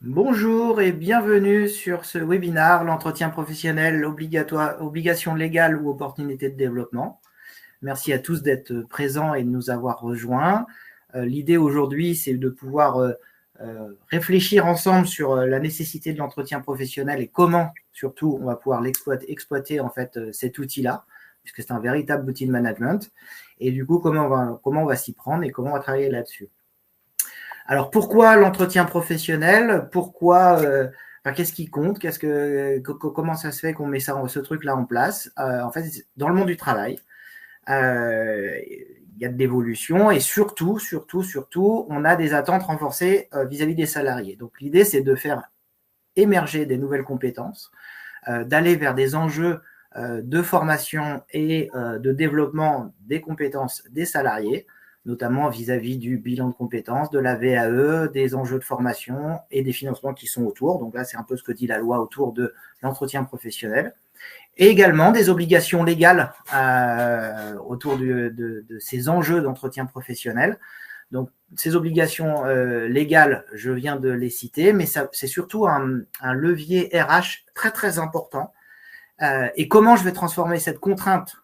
Bonjour et bienvenue sur ce webinaire, l'entretien professionnel obligatoire, obligation légale ou opportunité de développement. Merci à tous d'être présents et de nous avoir rejoints. L'idée aujourd'hui, c'est de pouvoir réfléchir ensemble sur la nécessité de l'entretien professionnel et comment, surtout, on va pouvoir exploiter en fait cet outil-là, puisque c'est un véritable outil de management. Et du coup, comment on va s'y prendre et comment on va travailler là-dessus. Alors, pourquoi l'entretien professionnel? Pourquoi qu'est-ce qui compte? Comment ça se fait qu'on met ce truc-là en place? En fait, dans le monde du travail, il y a de l'évolution et surtout, on a des attentes renforcées vis-à-vis des salariés. Donc, l'idée, c'est de faire émerger des nouvelles compétences, d'aller vers des enjeux de formation et de développement des compétences des salariés, notamment vis-à-vis du bilan de compétences, de la VAE, des enjeux de formation et des financements qui sont autour. Donc là, c'est un peu ce que dit la loi autour de l'entretien professionnel. Et également des obligations légales autour de ces enjeux d'entretien professionnel. Donc, ces obligations légales, je viens de les citer, mais c'est surtout un levier RH très, très important. Et comment je vais transformer cette contrainte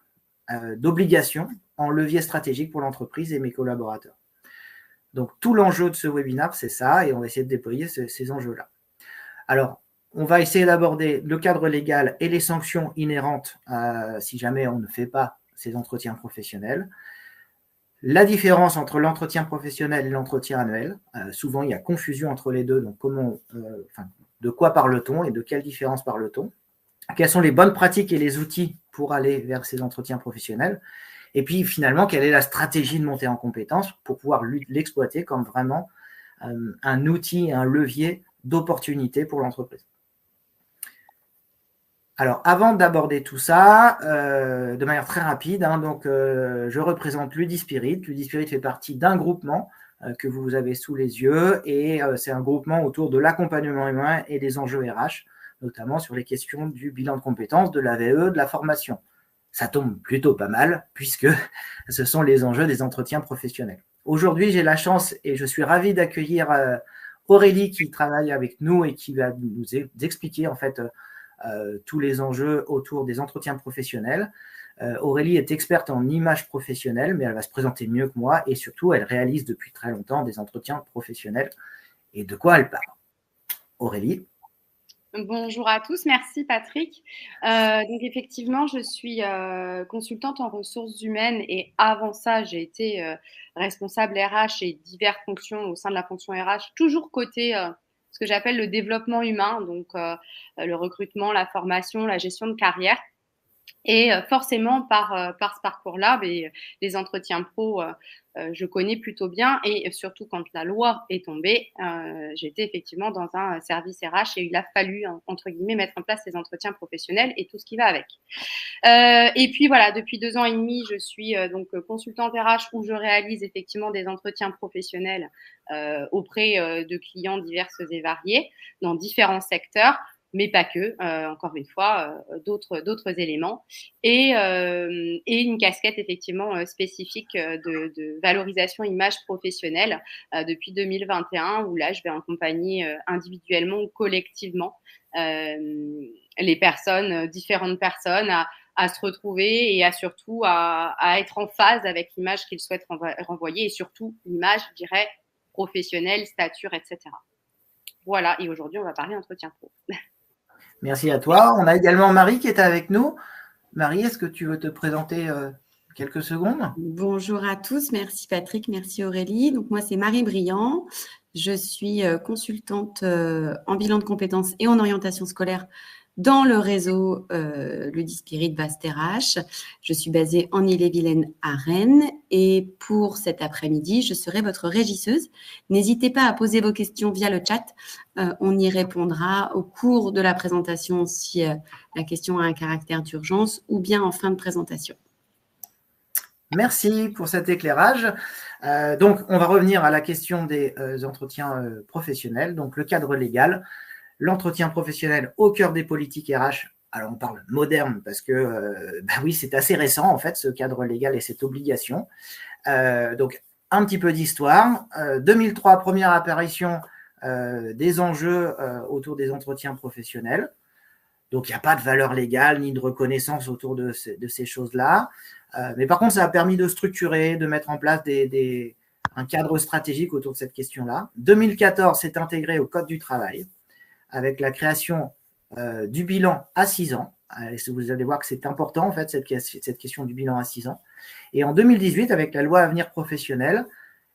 d'obligation en levier stratégique pour l'entreprise et mes collaborateurs. Donc, tout l'enjeu de ce webinaire, c'est ça, et on va essayer de déployer ces enjeux-là. Alors, on va essayer d'aborder le cadre légal et les sanctions inhérentes si jamais on ne fait pas ces entretiens professionnels. La différence entre l'entretien professionnel et l'entretien annuel. Souvent, il y a confusion entre les deux. Donc, de quoi parle-t-on et de quelle différence parle-t-on? Quelles sont les bonnes pratiques et les outils pour aller vers ces entretiens professionnels? Et puis, finalement, quelle est la stratégie de montée en compétences pour pouvoir l'exploiter comme vraiment un outil, un levier d'opportunité pour l'entreprise? Alors, avant d'aborder tout ça, de manière très rapide, je représente Ludispirit. Ludispirit fait partie d'un groupement que vous avez sous les yeux et c'est un groupement autour de l'accompagnement humain et des enjeux RH, notamment sur les questions du bilan de compétences, de la VE, de la formation. Ça tombe plutôt pas mal puisque ce sont les enjeux des entretiens professionnels. Aujourd'hui, j'ai la chance et je suis ravi d'accueillir Aurélie qui travaille avec nous et qui va nous expliquer en fait tous les enjeux autour des entretiens professionnels. Aurélie est experte en images professionnelles, mais elle va se présenter mieux que moi et surtout, elle réalise depuis très longtemps des entretiens professionnels. Et de quoi elle parle? Aurélie? Bonjour à tous, merci Patrick. Donc effectivement, je suis consultante en ressources humaines et avant ça, j'ai été responsable RH et diverses fonctions au sein de la fonction RH, toujours côté ce que j'appelle le développement humain, donc le recrutement, la formation, la gestion de carrière. Et forcément, par ce parcours-là, les entretiens pro, je connais plutôt bien. Et surtout, quand la loi est tombée, j'étais effectivement dans un service RH et il a fallu, entre guillemets, mettre en place ces entretiens professionnels et tout ce qui va avec. Et puis voilà, depuis 2 ans et demi, je suis donc consultante RH où je réalise effectivement des entretiens professionnels auprès de clients divers et variés dans différents secteurs, mais pas que, encore une fois, d'autres éléments. Et une casquette effectivement spécifique de valorisation image professionnelle depuis 2021, où là, je vais accompagner individuellement ou collectivement les personnes, différentes personnes, à se retrouver et surtout à être en phase avec l'image qu'ils souhaitent renvoyer et surtout l'image, je dirais, professionnelle, stature, etc. Voilà, et aujourd'hui, on va parler entretien pro. Merci à toi. On a également Marie qui est avec nous. Marie, est-ce que tu veux te présenter quelques secondes? Bonjour à tous, merci Patrick, merci Aurélie. Donc moi, c'est Marie Briand. Je suis consultante en bilan de compétences et en orientation scolaire dans le réseau Ludispirit Vaste-RH. Je suis basée en Ille-et-Vilaine à Rennes et pour cet après-midi, je serai votre régisseuse. N'hésitez pas à poser vos questions via le chat. On y répondra au cours de la présentation si la question a un caractère d'urgence ou bien en fin de présentation. Merci pour cet éclairage. Donc, on va revenir à la question des entretiens professionnels. Donc, le cadre légal, l'entretien professionnel au cœur des politiques RH. Alors, on parle moderne parce que, oui, c'est assez récent, en fait, ce cadre légal et cette obligation. Donc, un petit peu d'histoire. 2003, première apparition des enjeux autour des entretiens professionnels. Donc, il n'y a pas de valeur légale ni de reconnaissance autour de ces choses-là. Mais par contre, ça a permis de structurer, de mettre en place un cadre stratégique autour de cette question-là. 2014, c'est intégré au Code du travail avec la création du bilan à 6 ans. Vous allez voir que c'est important, en fait, cette question du bilan à 6 ans. Et en 2018, avec la loi Avenir professionnel,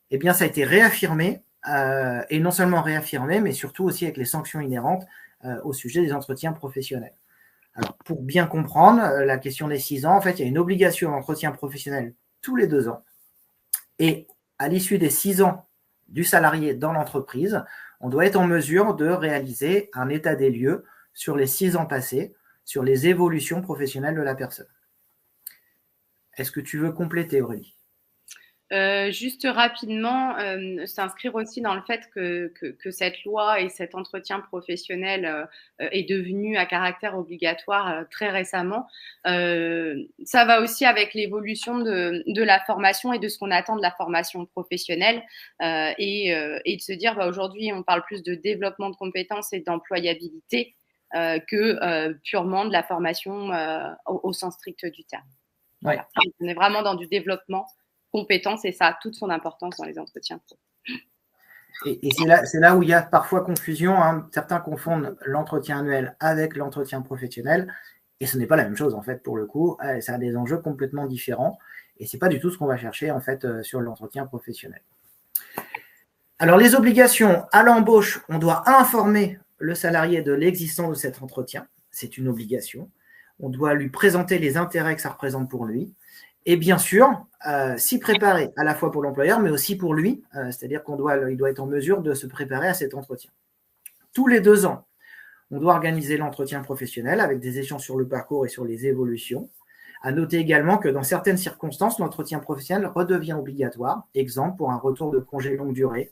eh bien, ça a été réaffirmé, et non seulement réaffirmé, mais surtout aussi avec les sanctions inhérentes au sujet des entretiens professionnels. Alors, pour bien comprendre la question des 6 ans, en fait, il y a une obligation d'entretien professionnel tous les 2 ans. Et à l'issue des 6 ans du salarié dans l'entreprise, on doit être en mesure de réaliser un état des lieux sur les 6 ans passés, sur les évolutions professionnelles de la personne. Est-ce que tu veux compléter, Aurélie ? Juste rapidement, s'inscrire aussi dans le fait que cette loi et cet entretien professionnel est devenu à caractère obligatoire très récemment. Ça va aussi avec l'évolution de la formation et de ce qu'on attend de la formation professionnelle et de se dire aujourd'hui on parle plus de développement de compétences et d'employabilité que purement de la formation au sens strict du terme. Ouais. Voilà. On est vraiment dans du développement compétences et ça a toute son importance dans les entretiens pro. Et c'est là où il y a parfois confusion. Hein. Certains confondent l'entretien annuel avec l'entretien professionnel et ce n'est pas la même chose en fait pour le coup. Ça a des enjeux complètement différents et ce n'est pas du tout ce qu'on va chercher en fait sur l'entretien professionnel. Alors les obligations à l'embauche, on doit informer le salarié de l'existence de cet entretien. C'est une obligation. On doit lui présenter les intérêts que ça représente pour lui. Et bien sûr, s'y préparer à la fois pour l'employeur, mais aussi pour lui, c'est-à-dire il doit être en mesure de se préparer à cet entretien. Tous les 2 ans, on doit organiser l'entretien professionnel avec des échanges sur le parcours et sur les évolutions. À noter également que dans certaines circonstances, l'entretien professionnel redevient obligatoire. Exemple, pour un retour de congé longue durée.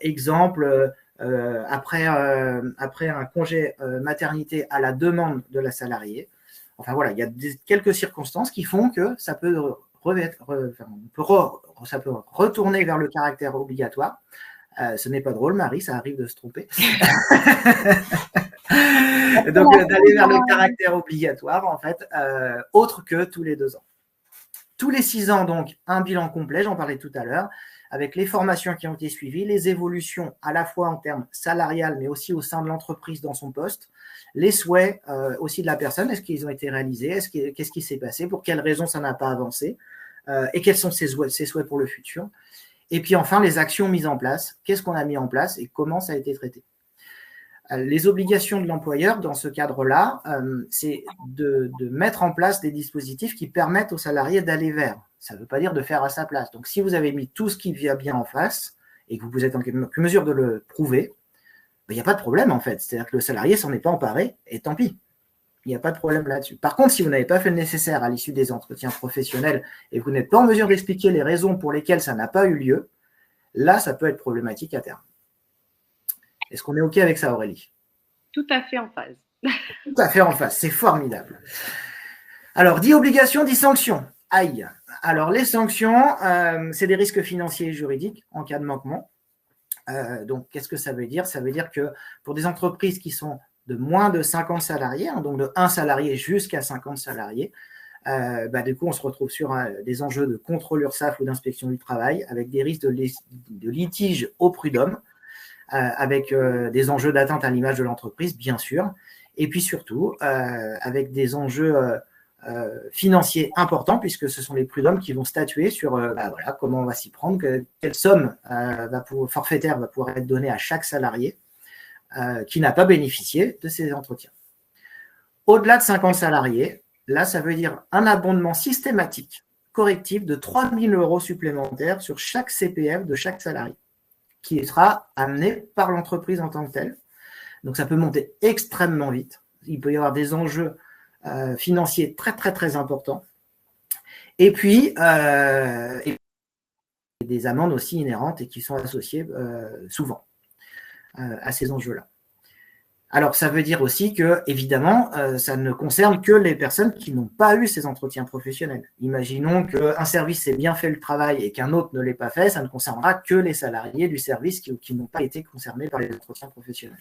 Exemple, après un congé maternité à la demande de la salariée. Enfin voilà, il y a quelques circonstances qui font que ça peut retourner vers le caractère obligatoire. Ce n'est pas drôle, Marie, ça arrive de se tromper. Donc d'aller vers le caractère obligatoire, en fait, autre que tous les 2 ans. Tous les 6 ans, donc, un bilan complet, j'en parlais tout à l'heure, avec les formations qui ont été suivies, les évolutions à la fois en termes salarial, mais aussi au sein de l'entreprise dans son poste, les souhaits aussi de la personne, est-ce qu'ils ont été réalisés, qu'est-ce qui s'est passé, pour quelles raisons ça n'a pas avancé, et quels sont ses souhaits pour le futur. Et puis enfin, les actions mises en place, qu'est-ce qu'on a mis en place et comment ça a été traité. Les obligations de l'employeur dans ce cadre-là, c'est de mettre en place des dispositifs qui permettent aux salariés d'aller vers. Ça ne veut pas dire de faire à sa place. Donc, si vous avez mis tout ce qui vient bien en face et que vous êtes en mesure de le prouver, il n'y a pas de problème en fait. C'est-à-dire que le salarié s'en est pas emparé et tant pis. Il n'y a pas de problème là-dessus. Par contre, si vous n'avez pas fait le nécessaire à l'issue des entretiens professionnels et que vous n'êtes pas en mesure d'expliquer les raisons pour lesquelles ça n'a pas eu lieu, là, ça peut être problématique à terme. Est-ce qu'on est OK avec ça, Aurélie ? Tout à fait en phase. Tout à fait en phase, c'est formidable. Alors, dit obligation, dit sanction. Aïe. Alors, les sanctions, c'est des risques financiers et juridiques en cas de manquement. Donc, qu'est-ce que ça veut dire ? Ça veut dire que pour des entreprises qui sont de moins de 50 salariés, hein, donc de 1 salarié jusqu'à 50 salariés, du coup, on se retrouve sur des enjeux de contrôle URSSAF ou d'inspection du travail avec des risques de litige au prud'homme, avec des enjeux d'atteinte à l'image de l'entreprise, bien sûr, et puis surtout avec des enjeux financiers importants, puisque ce sont les prud'hommes qui vont statuer sur voilà, comment on va s'y prendre, quelle somme forfaitaire va pouvoir être donnée à chaque salarié qui n'a pas bénéficié de ces entretiens. Au-delà de 50 salariés, là, ça veut dire un abondement systématique, correctif de 3 000 € supplémentaires sur chaque CPF de chaque salarié, qui sera amené par l'entreprise en tant que telle. Donc, ça peut monter extrêmement vite. Il peut y avoir des enjeux financiers très, très, très importants. Et puis, des amendes aussi inhérentes et qui sont associées souvent à ces enjeux-là. Alors, ça veut dire aussi que, évidemment, ça ne concerne que les personnes qui n'ont pas eu ces entretiens professionnels. Imaginons qu'un service ait bien fait le travail et qu'un autre ne l'ait pas fait, ça ne concernera que les salariés du service qui n'ont pas été concernés par les entretiens professionnels.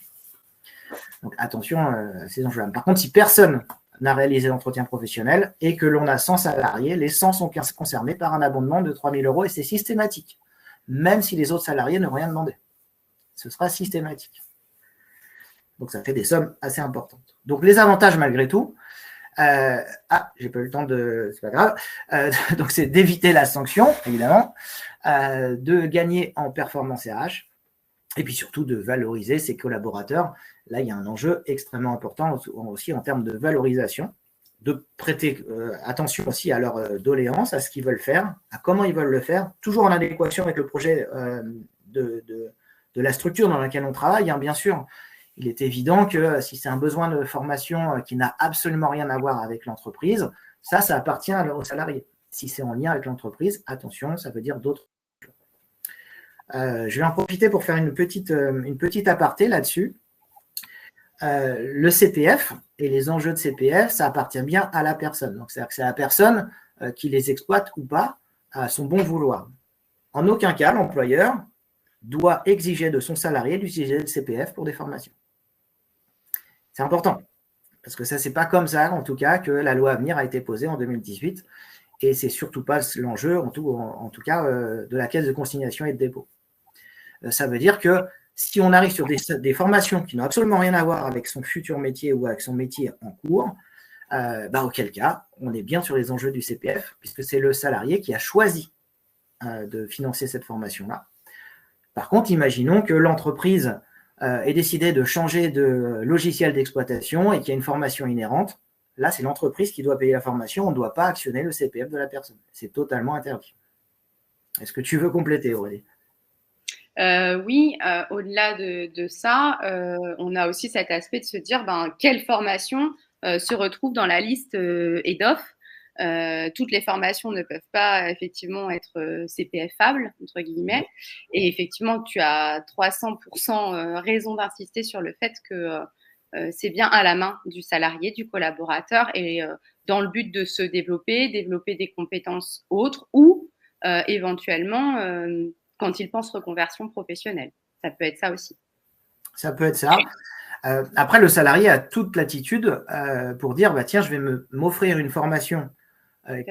Donc, attention à ces enjeux-là. Par contre, si personne n'a réalisé l'entretien professionnel et que l'on a 100 salariés, les 100 sont concernés par un abondement de 3 000 € et c'est systématique, même si les autres salariés n'ont rien demandé. Ce sera systématique. Donc, ça fait des sommes assez importantes. Donc, les avantages, malgré tout, j'ai pas eu le temps de... C'est pas grave. Donc, c'est d'éviter la sanction, évidemment, de gagner en performance RH, et puis surtout de valoriser ses collaborateurs. Là, il y a un enjeu extrêmement important aussi en termes de valorisation, de prêter attention aussi à leur doléance, à ce qu'ils veulent faire, à comment ils veulent le faire, toujours en adéquation avec le projet de la structure dans laquelle on travaille, hein, bien sûr. Il est évident que si c'est un besoin de formation qui n'a absolument rien à voir avec l'entreprise, ça appartient aux salariés. Si c'est en lien avec l'entreprise, attention, ça veut dire d'autres. Je vais en profiter pour faire une petite aparté là-dessus. Le CPF et les enjeux de CPF, ça appartient bien à la personne. Donc, c'est-à-dire que c'est la personne qui les exploite ou pas à son bon vouloir. En aucun cas, l'employeur doit exiger de son salarié d'utiliser le CPF pour des formations. C'est important, parce que ça, c'est pas comme ça, en tout cas, que la loi à venir a été posée en 2018, et c'est surtout pas l'enjeu, en tout cas, de la caisse de consignation et de dépôt. Ça veut dire que si on arrive sur des formations qui n'ont absolument rien à voir avec son futur métier ou avec son métier en cours, auquel cas, on est bien sur les enjeux du CPF, puisque c'est le salarié qui a choisi de financer cette formation-là. Par contre, imaginons que l'entreprise ait décidé de changer de logiciel d'exploitation et qu'il y a une formation inhérente. Là, c'est l'entreprise qui doit payer la formation. On ne doit pas actionner le CPF de la personne. C'est totalement interdit. Est-ce que tu veux compléter, Aurélie ? Oui, au-delà de ça, on a aussi cet aspect de se dire quelle formation se retrouve dans la liste EDOF. Toutes les formations ne peuvent pas effectivement être CPF-ables, entre guillemets. Et effectivement, tu as 300% raison d'insister sur le fait que c'est bien à la main du salarié, du collaborateur, et dans le but de se développer des compétences autres ou éventuellement quand il pense reconversion professionnelle. Ça peut être ça aussi. Ça peut être ça. Après, le salarié a toute latitude pour dire tiens, je vais m'offrir une formation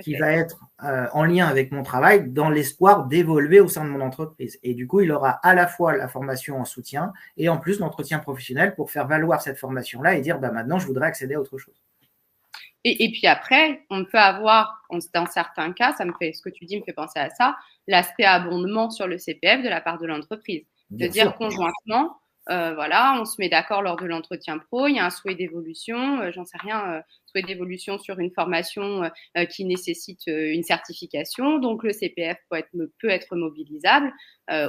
qui va être en lien avec mon travail dans l'espoir d'évoluer au sein de mon entreprise. Et du coup, il aura à la fois la formation en soutien et en plus l'entretien professionnel pour faire valoir cette formation-là et dire maintenant, je voudrais accéder à autre chose. Et puis après, on peut avoir, dans certains cas, ce que tu dis me fait penser à ça, l'aspect abondement sur le CPF de la part de l'entreprise. De dire conjointement, on se met d'accord lors de l'entretien pro, il y a un souhait d'évolution, j'en sais rien, souhait d'évolution sur une formation qui nécessite une certification, donc le CPF peut être mobilisable.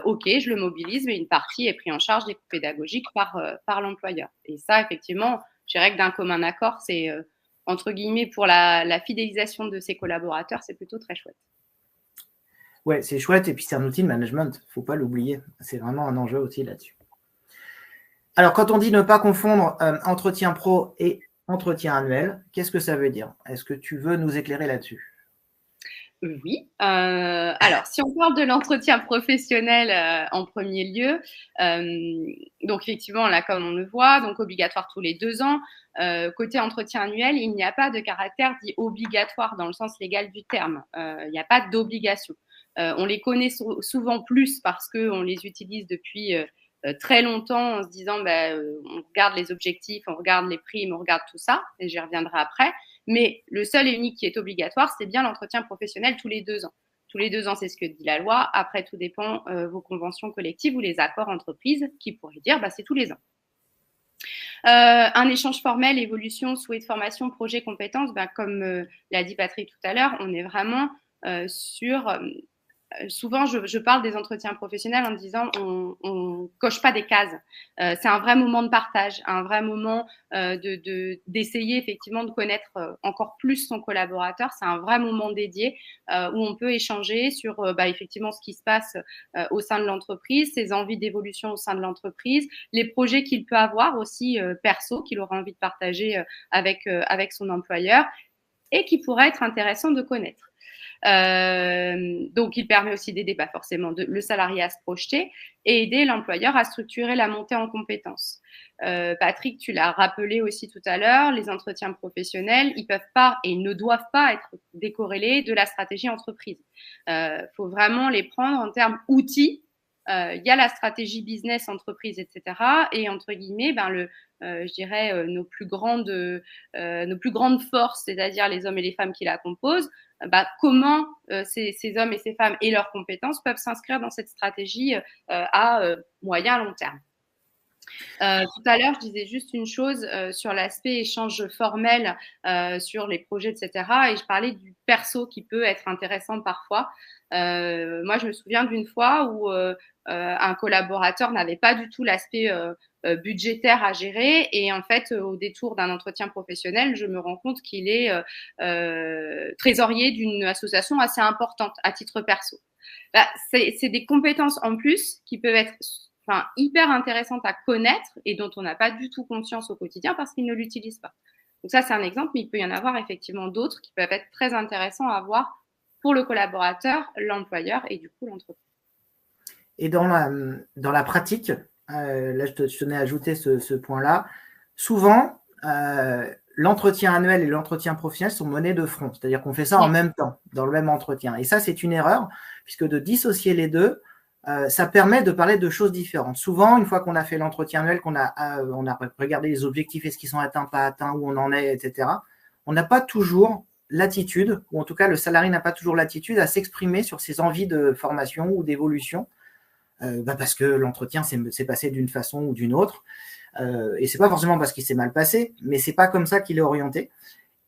Ok, je le mobilise, mais une partie est prise en charge des coûts pédagogiques par l'employeur. Et ça, effectivement, je dirais que d'un commun accord, c'est entre guillemets, pour la fidélisation de ses collaborateurs, c'est plutôt très chouette. Ouais, c'est chouette. Et puis, c'est un outil de management. Il ne faut pas l'oublier. C'est vraiment un enjeu aussi là-dessus. Alors, quand on dit ne pas confondre entretien pro et entretien annuel, qu'est-ce que ça veut dire? Est-ce que tu veux nous éclairer là-dessus? Oui. Alors, si on parle de l'entretien professionnel en premier lieu, donc effectivement, là, comme on le voit, donc obligatoire tous les 2 ans. Côté entretien annuel, il n'y a pas de caractère dit obligatoire dans le sens légal du terme. Il n'y a pas d'obligation. On les connaît souvent plus parce qu'on les utilise depuis très longtemps en se disant on regarde les objectifs, on regarde les primes, on regarde tout ça, et j'y reviendrai après. Mais le seul et unique qui est obligatoire, c'est bien l'entretien professionnel tous les 2 ans. Tous les 2 ans, c'est ce que dit la loi. Après, tout dépend vos conventions collectives ou les accords entreprises qui pourraient dire c'est tous les ans. Un échange formel, évolution, souhait de formation, projet, compétences, comme l'a dit Patrick tout à l'heure, on est vraiment sur souvent, je parle des entretiens professionnels en disant on coche pas des cases. C'est un vrai moment de partage, un vrai moment d'essayer effectivement de connaître encore plus son collaborateur. C'est un vrai moment dédié où on peut échanger sur effectivement ce qui se passe au sein de l'entreprise, ses envies d'évolution au sein de l'entreprise, les projets qu'il peut avoir aussi perso, qu'il aura envie de partager avec son employeur et qui pourraient être intéressants de connaître. Donc, il permet aussi d'aider forcément le salarié à se projeter et aider l'employeur à structurer la montée en compétences. Patrick, tu l'as rappelé aussi tout à l'heure, les entretiens professionnels, ils peuvent pas et ils ne doivent pas être décorrélés de la stratégie entreprise. Faut vraiment les prendre en termes outils. Il y a la stratégie business, entreprise, etc. Et entre guillemets, je dirais nos plus grandes forces, c'est-à-dire les hommes et les femmes qui la composent, comment ces hommes et ces femmes et leurs compétences peuvent s'inscrire dans cette stratégie à moyen long terme. Tout à l'heure, je disais juste une chose sur l'aspect échange formel sur les projets, etc. Et je parlais du perso qui peut être intéressant parfois. Moi, je me souviens d'une fois où un collaborateur n'avait pas du tout l'aspect budgétaire à gérer. Et en fait, au détour d'un entretien professionnel, je me rends compte qu'il est trésorier d'une association assez importante à titre perso. C'est des compétences en plus qui peuvent être hyper intéressantes à connaître et dont on n'a pas du tout conscience au quotidien parce qu'ils ne l'utilisent pas. Donc ça, c'est un exemple, mais il peut y en avoir effectivement d'autres qui peuvent être très intéressants à avoir pour le collaborateur, l'employeur et du coup l'entreprise. Et dans la pratique, là je tenais à ajouter ce point-là, souvent l'entretien annuel et l'entretien professionnel sont menés de front, c'est-à-dire qu'on fait ça en même temps, dans le même entretien. Et ça, c'est une erreur, puisque de dissocier les deux, ça permet de parler de choses différentes. Souvent, une fois qu'on a fait l'entretien annuel, qu'on a regardé les objectifs, est-ce qu'ils sont atteints, pas atteints, où on en est, etc., on n'a pas toujours l'attitude, ou en tout cas le salarié n'a pas toujours l'attitude à s'exprimer sur ses envies de formation ou d'évolution, parce que l'entretien s'est passé d'une façon ou d'une autre. Et c'est pas forcément parce qu'il s'est mal passé, mais c'est pas comme ça qu'il est orienté.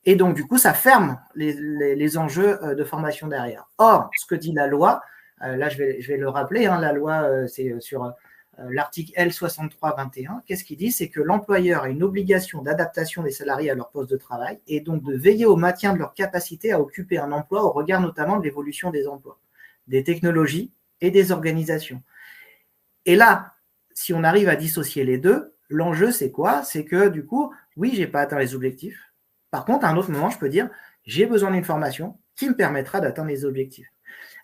Et donc, du coup, ça ferme les enjeux de formation derrière. Or, ce que dit la loi, là, je vais le rappeler, la loi, c'est sur l'article L6321. Qu'est-ce qu'il dit? C'est que l'employeur a une obligation d'adaptation des salariés à leur poste de travail et donc de veiller au maintien de leur capacité à occuper un emploi au regard notamment de l'évolution des emplois, des technologies et des organisations. Et là, si on arrive à dissocier les deux, l'enjeu, c'est quoi? C'est que du coup, oui, je n'ai pas atteint les objectifs. Par contre, à un autre moment, je peux dire, j'ai besoin d'une formation qui me permettra d'atteindre les objectifs.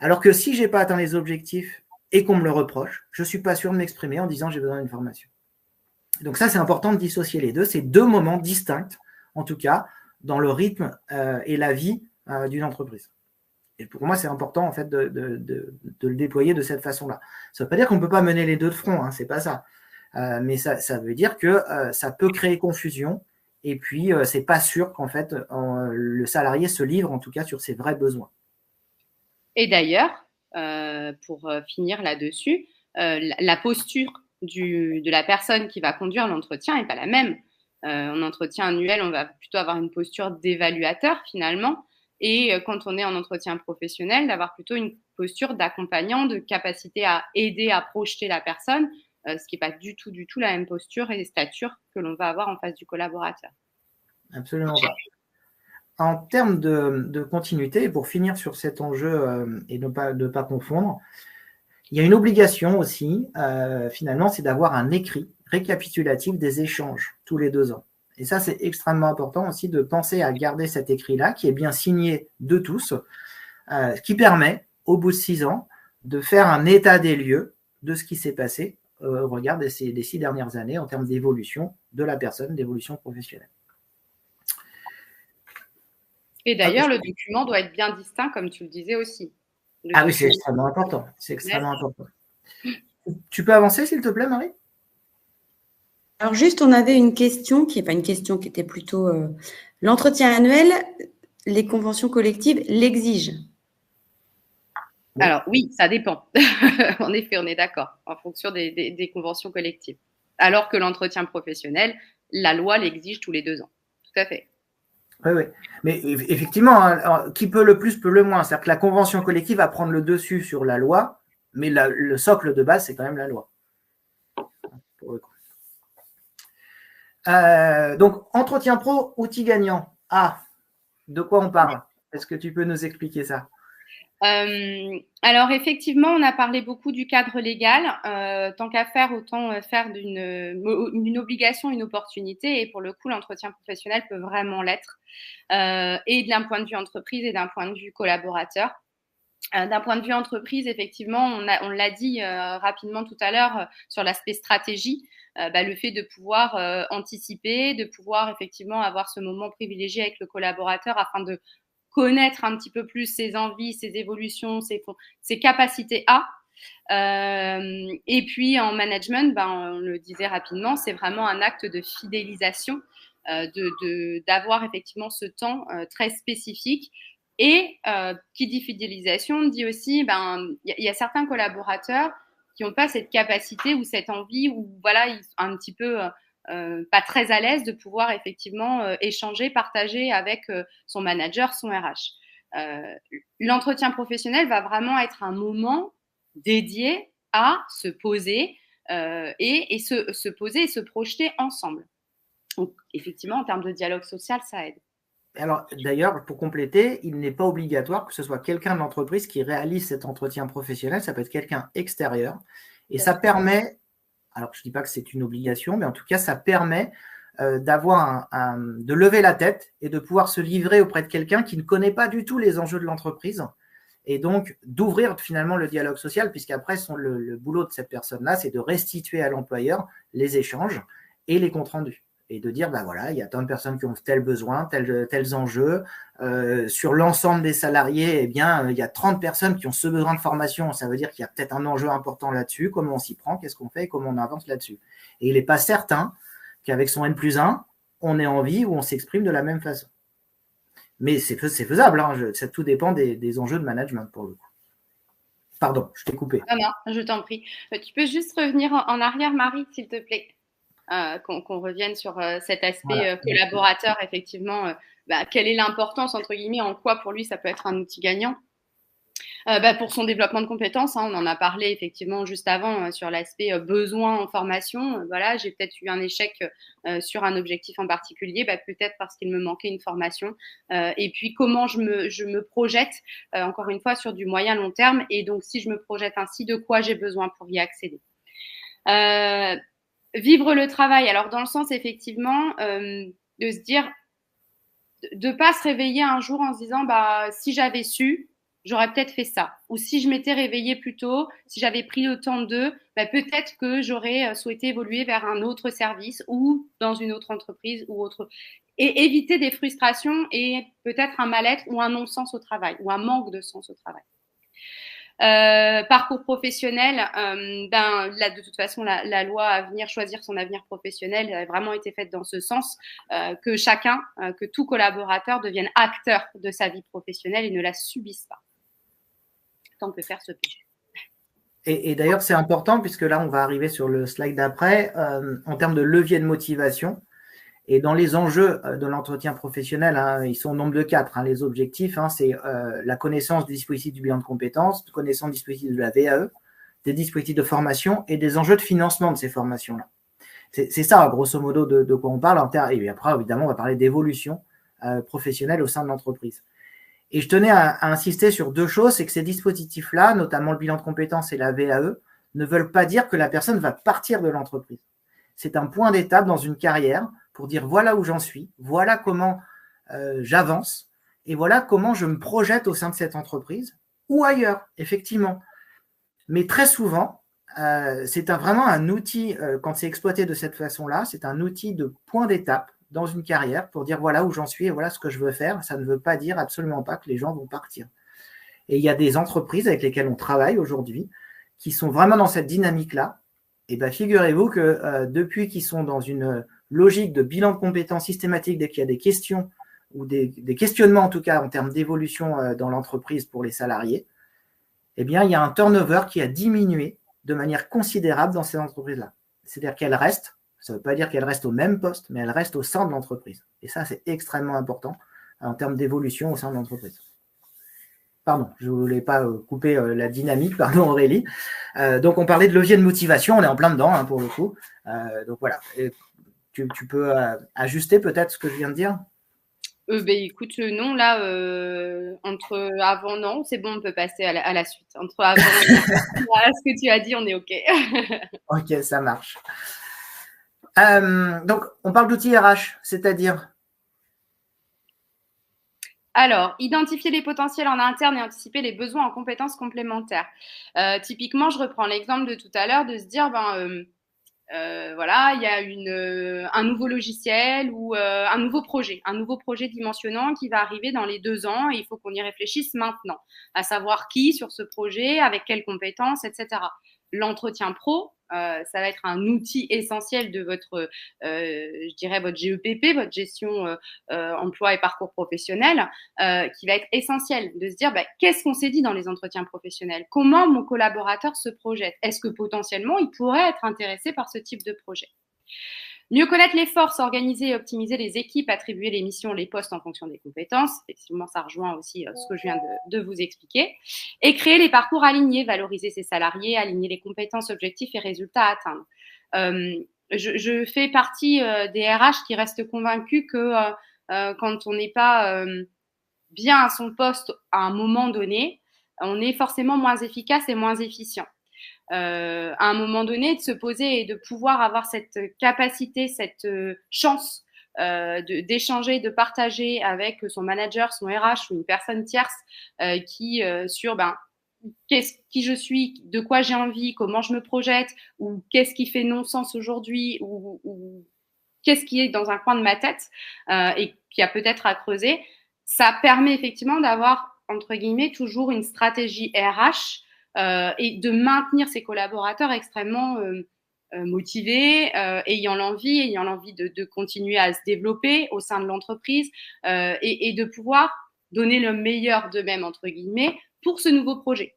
Alors que si je n'ai pas atteint les objectifs et qu'on me le reproche, je ne suis pas sûr de m'exprimer en disant j'ai besoin d'une formation. Donc ça, c'est important de dissocier les deux. C'est deux moments distincts, en tout cas, dans le rythme et la vie d'une entreprise. Et pour moi, c'est important en fait de le déployer de cette façon-là. Ça ne veut pas dire qu'on ne peut pas mener les deux de front, c'est pas ça. Mais ça veut dire que ça peut créer confusion et puis c'est pas sûr qu'en fait le salarié se livre en tout cas sur ses vrais besoins. Et d'ailleurs, pour finir là-dessus, la posture de la personne qui va conduire l'entretien n'est pas la même. En entretien annuel, on va plutôt avoir une posture d'évaluateur finalement. Et quand on est en entretien professionnel, d'avoir plutôt une posture d'accompagnant, de capacité à aider à projeter la personne, ce qui n'est pas du tout la même posture et stature que l'on va avoir en face du collaborateur. Absolument pas. En termes de continuité, pour finir sur cet enjeu et ne pas confondre, il y a une obligation aussi, finalement, c'est d'avoir un écrit récapitulatif des échanges tous les 2 ans. Et ça, c'est extrêmement important aussi de penser à garder cet écrit-là, qui est bien signé de tous, ce qui permet, au bout de 6 ans, de faire un état des lieux de ce qui s'est passé au regard des 6 dernières années en termes d'évolution de la personne, d'évolution professionnelle. Et d'ailleurs, le document doit être bien distinct, comme tu le disais aussi. Oui, c'est extrêmement important. C'est extrêmement important. Tu peux avancer, s'il te plaît, Marie? Alors juste, on avait une question qui n'est pas une question, qui était plutôt l'entretien annuel, les conventions collectives l'exigent. Alors oui, ça dépend. En effet, on est d'accord, en fonction des conventions collectives. Alors que l'entretien professionnel, la loi l'exige tous les 2 ans. Tout à fait. Oui, oui. Mais effectivement, hein, alors, qui peut le plus peut le moins. C'est-à-dire que la convention collective va prendre le dessus sur la loi, mais le socle de base, c'est quand même la loi. Pour le coup. Donc, entretien pro, outil gagnant. Ah, de quoi on parle? Est-ce que tu peux nous expliquer ça? Alors effectivement, on a parlé beaucoup du cadre légal. Tant qu'à faire, autant faire d'une obligation une opportunité. Et pour le coup, l'entretien professionnel peut vraiment l'être, et d'un point de vue entreprise et d'un point de vue collaborateur. D'un point de vue entreprise, effectivement, on l'a dit rapidement tout à l'heure sur l'aspect stratégie, le fait de pouvoir anticiper, de pouvoir effectivement avoir ce moment privilégié avec le collaborateur afin de connaître un petit peu plus ses envies, ses évolutions, ses capacités à. Et puis en management, on le disait rapidement, c'est vraiment un acte de fidélisation, d'avoir effectivement ce temps très spécifique. Et qui dit fidélisation dit aussi, y a certains collaborateurs qui n'ont pas cette capacité ou cette envie, ou voilà, ils sont un petit peu pas très à l'aise de pouvoir effectivement échanger, partager avec son manager, son RH. L'entretien professionnel va vraiment être un moment dédié à se poser et se poser et se projeter ensemble. Donc, effectivement, en termes de dialogue social, ça aide. Alors, d'ailleurs, pour compléter, il n'est pas obligatoire que ce soit quelqu'un de l'entreprise qui réalise cet entretien professionnel. Ça peut être quelqu'un extérieur. Et ça permet, alors je ne dis pas que c'est une obligation, mais en tout cas, ça permet de lever la tête et de pouvoir se livrer auprès de quelqu'un qui ne connaît pas du tout les enjeux de l'entreprise. Et donc, d'ouvrir finalement le dialogue social, puisqu'après, le boulot de cette personne-là, c'est de restituer à l'employeur les échanges et les comptes rendus. Et de dire, voilà, il y a tant de personnes qui ont tel besoin, tels enjeux. Sur l'ensemble des salariés, il y a 30 personnes qui ont ce besoin de formation. Ça veut dire qu'il y a peut-être un enjeu important là-dessus. Comment on s'y prend? Qu'est-ce qu'on fait? Comment on avance là-dessus? Et il n'est pas certain qu'avec son N+1, on ait envie ou on s'exprime de la même façon. Mais c'est faisable. Ça tout dépend des enjeux de management pour le coup. Pardon, je t'ai coupé. Non, je t'en prie. Tu peux juste revenir en arrière, Marie, s'il te plaît, qu'on revienne sur cet aspect collaborateur, effectivement. Quelle est l'importance, entre guillemets, en quoi pour lui ça peut être un outil gagnant? Pour son développement de compétences, on en a parlé effectivement juste avant sur l'aspect besoin en formation. Voilà, j'ai peut-être eu un échec sur un objectif en particulier, peut-être parce qu'il me manquait une formation. Et puis comment je me projette, encore une fois, sur du moyen long terme. Et donc, si je me projette ainsi, de quoi j'ai besoin pour y accéder? Vivre le travail, alors dans le sens effectivement de se dire, de pas se réveiller un jour en se disant si j'avais su, j'aurais peut-être fait ça. Ou si je m'étais réveillée plus tôt, si j'avais pris le temps peut-être que j'aurais souhaité évoluer vers un autre service ou dans une autre entreprise ou autre. Et éviter des frustrations et peut-être un mal-être ou un non-sens au travail ou un manque de sens au travail. Parcours professionnel, là de toute façon la loi à venir choisir son avenir professionnel a vraiment été faite dans ce sens, que chacun, que tout collaborateur devienne acteur de sa vie professionnelle et ne la subisse pas. Tant que faire se peut. Et d'ailleurs c'est important puisque là on va arriver sur le slide d'après en termes de levier de motivation. Et dans les enjeux de l'entretien professionnel, ils sont au nombre de 4. Les objectifs, c'est la connaissance des dispositifs du bilan de compétences, connaissance des dispositifs de la VAE, des dispositifs de formation et des enjeux de financement de ces formations-là. C'est ça, grosso modo, de quoi on parle. Et après, évidemment, on va parler d'évolution professionnelle au sein de l'entreprise. Et je tenais à insister sur 2 choses, c'est que ces dispositifs-là, notamment le bilan de compétences et la VAE, ne veulent pas dire que la personne va partir de l'entreprise. C'est un point d'étape dans une carrière pour dire voilà où j'en suis, voilà comment j'avance et voilà comment je me projette au sein de cette entreprise ou ailleurs, effectivement. Mais très souvent, c'est vraiment un outil, quand c'est exploité de cette façon-là, c'est un outil de point d'étape dans une carrière pour dire voilà où j'en suis et voilà ce que je veux faire. Ça ne veut pas dire absolument pas que les gens vont partir. Et il y a des entreprises avec lesquelles on travaille aujourd'hui qui sont vraiment dans cette dynamique-là. Et figurez-vous que depuis qu'ils sont dans une logique de bilan de compétences systématique, dès qu'il y a des questions ou des questionnements en tout cas en termes d'évolution dans l'entreprise pour les salariés, il y a un turnover qui a diminué de manière considérable dans ces entreprises-là. C'est-à-dire qu'elles restent, ça ne veut pas dire qu'elles restent au même poste, mais elles restent au sein de l'entreprise. Et ça, c'est extrêmement important en termes d'évolution au sein de l'entreprise. Pardon, je ne voulais pas couper la dynamique, pardon Aurélie. Donc, on parlait de levier de motivation, on est en plein dedans hein, pour le coup. Donc, voilà. Et tu peux ajuster peut-être ce que je viens de dire? Écoute, non, là, entre avant, non, c'est bon, on peut passer à la suite. Entre avant et ce que tu as dit, on est OK. OK, ça marche. Donc, on parle d'outils RH, c'est-à-dire? Alors, identifier les potentiels en interne et anticiper les besoins en compétences complémentaires. Typiquement, je reprends l'exemple de tout à l'heure de se dire, voilà, il y a un nouveau logiciel ou un nouveau projet dimensionnant qui va arriver dans les 2 ans et il faut qu'on y réfléchisse maintenant, à savoir qui sur ce projet, avec quelles compétences, etc. L'entretien pro, ça va être un outil essentiel de votre, je dirais, votre GEPP, votre gestion emploi et parcours professionnel, qui va être essentiel de se dire qu'est-ce qu'on s'est dit dans les entretiens professionnels, comment mon collaborateur se projette, est-ce que potentiellement il pourrait être intéressé par ce type de projet. Mieux connaître les forces, organiser et optimiser les équipes, attribuer les missions, les postes en fonction des compétences. Effectivement, ça rejoint aussi ce que je viens de vous expliquer. Et créer les parcours alignés, valoriser ses salariés, aligner les compétences, objectifs et résultats à atteindre. Je fais partie des RH qui restent convaincus que quand on n'est pas bien à son poste à un moment donné, on est forcément moins efficace et moins efficient. À un moment donné, de se poser et de pouvoir avoir cette capacité, cette chance d'échanger, de partager avec son manager, son RH ou une personne tierce qui sur qui je suis, de quoi j'ai envie, comment je me projette, ou qu'est-ce qui fait non-sens aujourd'hui, ou qu'est-ce qui est dans un coin de ma tête et qui a peut-être à creuser, ça permet effectivement d'avoir, entre guillemets, toujours une stratégie RH et de maintenir ses collaborateurs extrêmement motivés, ayant l'envie de continuer à se développer au sein de l'entreprise et de pouvoir donner le meilleur d'eux-mêmes, entre guillemets, pour ce nouveau projet.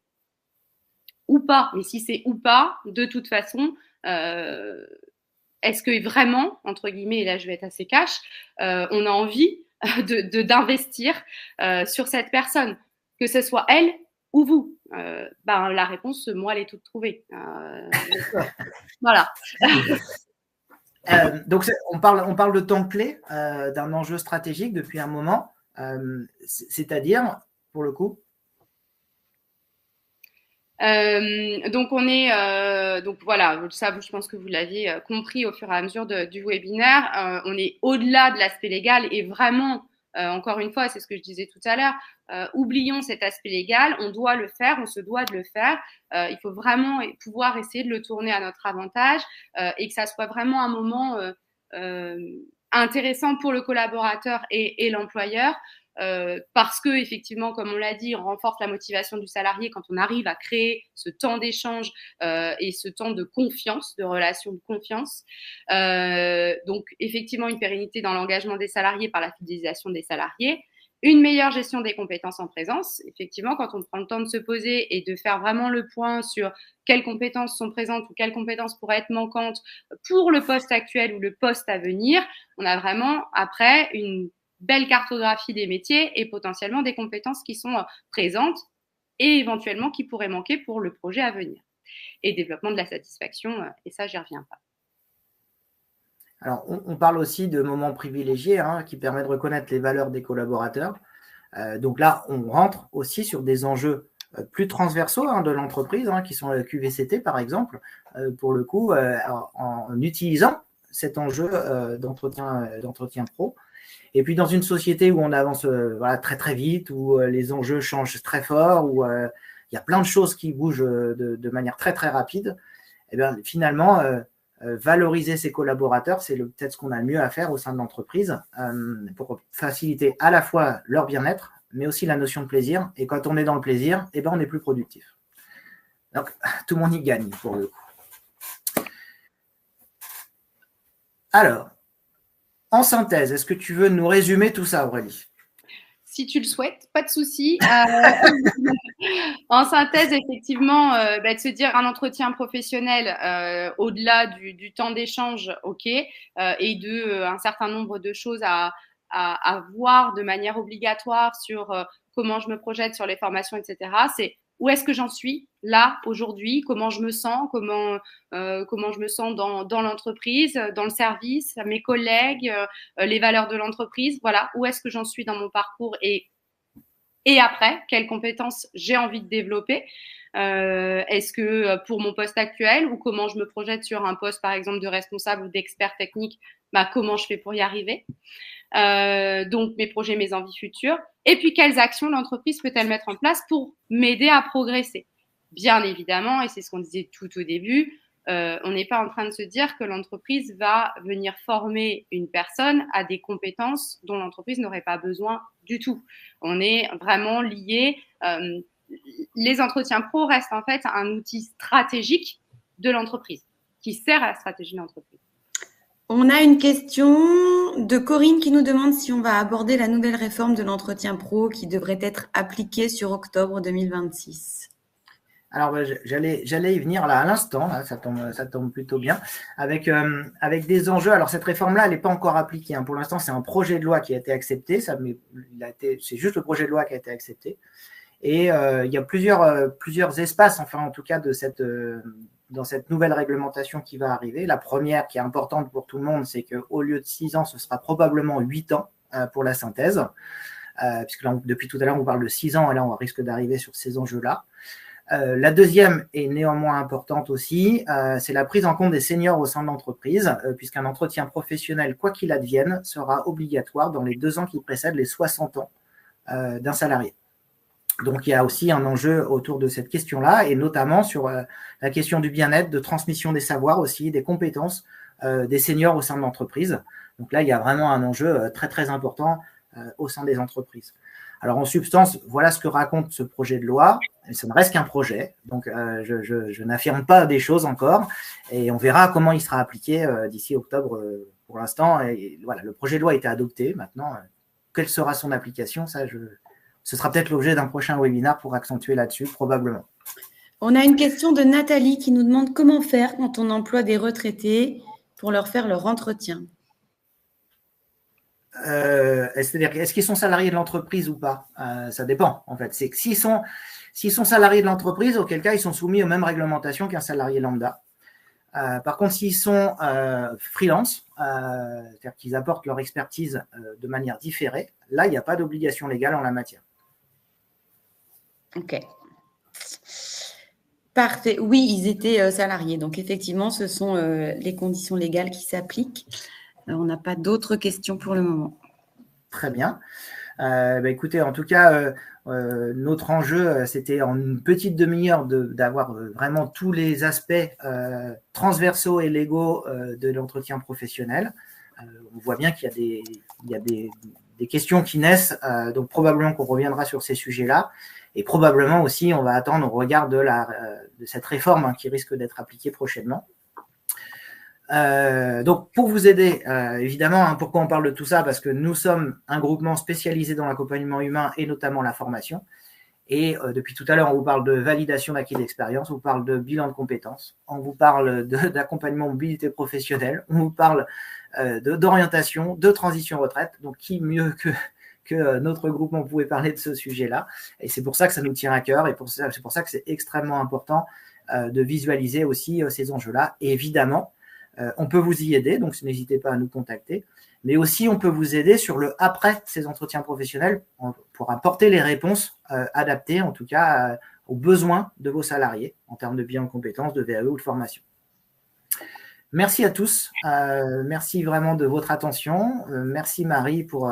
Ou pas, mais si c'est ou pas, de toute façon, est-ce que vraiment, entre guillemets, et là je vais être assez cash, on a envie d'investir sur cette personne, que ce soit elle ou vous? La réponse, moi, elle est toute trouvée. Voilà. Donc, on parle de temps clé, d'un enjeu stratégique depuis un moment, c'est-à-dire, pour le coup? Donc on est donc voilà, ça je pense que vous l'aviez compris au fur et à mesure du webinaire. On est au-delà de l'aspect légal et vraiment encore une fois, c'est ce que je disais tout à l'heure, oublions cet aspect légal, on doit le faire, on se doit de le faire. Il faut vraiment pouvoir essayer de le tourner à notre avantage et que ça soit vraiment un moment intéressant pour le collaborateur et l'employeur. Parce que effectivement, comme on l'a dit, on renforce la motivation du salarié quand on arrive à créer ce temps d'échange et ce temps de confiance, de relation de confiance. Donc effectivement, une pérennité dans l'engagement des salariés par la fidélisation des salariés. Une meilleure gestion des compétences en présence. Effectivement, quand on prend le temps de se poser et de faire vraiment le point sur quelles compétences sont présentes ou quelles compétences pourraient être manquantes pour le poste actuel ou le poste à venir, on a vraiment après une belle cartographie des métiers et potentiellement des compétences qui sont présentes et éventuellement qui pourraient manquer pour le projet à venir. Et développement de la satisfaction, et ça, j'y reviens pas. Alors, on parle aussi de moments privilégiés qui permettent de reconnaître les valeurs des collaborateurs. Donc là, on rentre aussi sur des enjeux plus transversaux de l'entreprise, qui sont la QVCT par exemple, pour le coup, en utilisant cet enjeu d'entretien pro. Et puis dans une société où on avance très très vite, où les enjeux changent très fort, où il y a plein de choses qui bougent de manière très très rapide, et bien finalement, valoriser ses collaborateurs, c'est peut-être ce qu'on a le mieux à faire au sein de l'entreprise pour faciliter à la fois leur bien-être, mais aussi la notion de plaisir. Et quand on est dans le plaisir, on est plus productif. Donc tout le monde y gagne pour le coup. Alors, en synthèse, est-ce que tu veux nous résumer tout ça, Aurélie? Si tu le souhaites, pas de souci. En synthèse, effectivement, de se dire un entretien professionnel au-delà du temps d'échange, ok, et un certain nombre de choses à à voir de manière obligatoire sur comment je me projette sur les formations, etc. C'est où est-ce que j'en suis là, aujourd'hui, comment je me sens, comment je me sens dans l'entreprise, dans le service, mes collègues, les valeurs de l'entreprise. Voilà, où est-ce que j'en suis dans mon parcours et après, quelles compétences j'ai envie de développer. Est-ce que pour mon poste actuel ou comment je me projette sur un poste, par exemple, de responsable ou d'expert technique, comment je fais pour y arriver. Donc, mes projets, mes envies futures. Et puis, quelles actions l'entreprise peut-elle mettre en place pour m'aider à progresser? Bien évidemment, et c'est ce qu'on disait tout au début, on n'est pas en train de se dire que l'entreprise va venir former une personne à des compétences dont l'entreprise n'aurait pas besoin du tout. On est vraiment lié. Les entretiens pro restent en fait un outil stratégique de l'entreprise qui sert à la stratégie de l'entreprise. On a une question de Corinne qui nous demande si on va aborder la nouvelle réforme de l'entretien pro qui devrait être appliquée sur octobre 2026. Alors, j'allais y venir là à l'instant, là, ça tombe plutôt bien, avec des enjeux. Alors, cette réforme-là, elle n'est pas encore appliquée. Pour l'instant, c'est un projet de loi qui a été accepté. C'est juste le projet de loi qui a été accepté. Et il y a plusieurs espaces, enfin en tout cas, dans cette nouvelle réglementation qui va arriver. La première, qui est importante pour tout le monde, c'est qu'au lieu de 6 ans, ce sera probablement 8 ans pour la synthèse. Puisque là, depuis tout à l'heure, on parle de 6 ans, et là, on risque d'arriver sur ces enjeux-là. La deuxième est néanmoins importante aussi, c'est la prise en compte des seniors au sein de l'entreprise, puisqu'un entretien professionnel, quoi qu'il advienne, sera obligatoire dans les 2 ans qui précèdent les 60 ans d'un salarié. Donc, il y a aussi un enjeu autour de cette question-là, et notamment sur la question du bien-être, de transmission des savoirs aussi, des compétences des seniors au sein de l'entreprise. Donc là, il y a vraiment un enjeu très, très important au sein des entreprises. Alors, en substance, voilà ce que raconte ce projet de loi. Et ça ne reste qu'un projet, donc je n'affirme pas des choses encore, et on verra comment il sera appliqué d'ici octobre pour l'instant. Et voilà, le projet de loi a été adopté. Maintenant, quelle sera son application, ce sera peut-être l'objet d'un prochain webinaire pour accentuer là-dessus, probablement. On a une question de Nathalie qui nous demande comment faire quand on emploie des retraités pour leur faire leur entretien. C'est-à-dire, est-ce qu'ils sont salariés de l'entreprise ou pas? Ça dépend, en fait. C'est que s'ils sont salariés de l'entreprise, auquel cas, ils sont soumis aux mêmes réglementations qu'un salarié lambda. Par contre, s'ils sont freelance, c'est-à-dire qu'ils apportent leur expertise de manière différée, là, il n'y a pas d'obligation légale en la matière. Ok. Parfait. Oui, ils étaient salariés. Donc, effectivement, ce sont les conditions légales qui s'appliquent. On n'a pas d'autres questions pour le moment. Très bien. Écoutez, en tout cas, notre enjeu, c'était en une petite demi-heure d'avoir vraiment tous les aspects transversaux et légaux de l'entretien professionnel. On voit bien qu'il y a des questions qui naissent, donc probablement qu'on reviendra sur ces sujets-là. Et probablement aussi, on va attendre au regard de cette réforme qui risque d'être appliquée prochainement. Donc, pour vous aider, évidemment, pourquoi on parle de tout ça? Parce que nous sommes un groupement spécialisé dans l'accompagnement humain et notamment la formation. Et depuis tout à l'heure, on vous parle de validation d'acquis d'expérience, on vous parle de bilan de compétences, on vous parle d'accompagnement mobilité professionnelle, on vous parle d'orientation, de transition retraite. Donc, qui mieux que notre groupement pouvait parler de ce sujet-là? Et c'est pour ça que ça nous tient à cœur et c'est pour ça que c'est extrêmement important de visualiser aussi ces enjeux-là. Et évidemment, on peut vous y aider, donc n'hésitez pas à nous contacter. Mais aussi, on peut vous aider sur le après ces entretiens professionnels pour apporter les réponses adaptées, en tout cas, aux besoins de vos salariés en termes de bilan de compétences, de VAE ou de formation. Merci à tous. Merci vraiment de votre attention. Merci Marie pour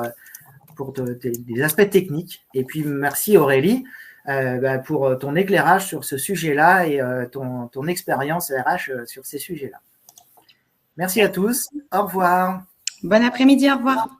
des aspects techniques. Et puis, merci Aurélie pour ton éclairage sur ce sujet-là et ton expérience RH sur ces sujets-là. Merci à tous. Au revoir. Bon après-midi. Au revoir.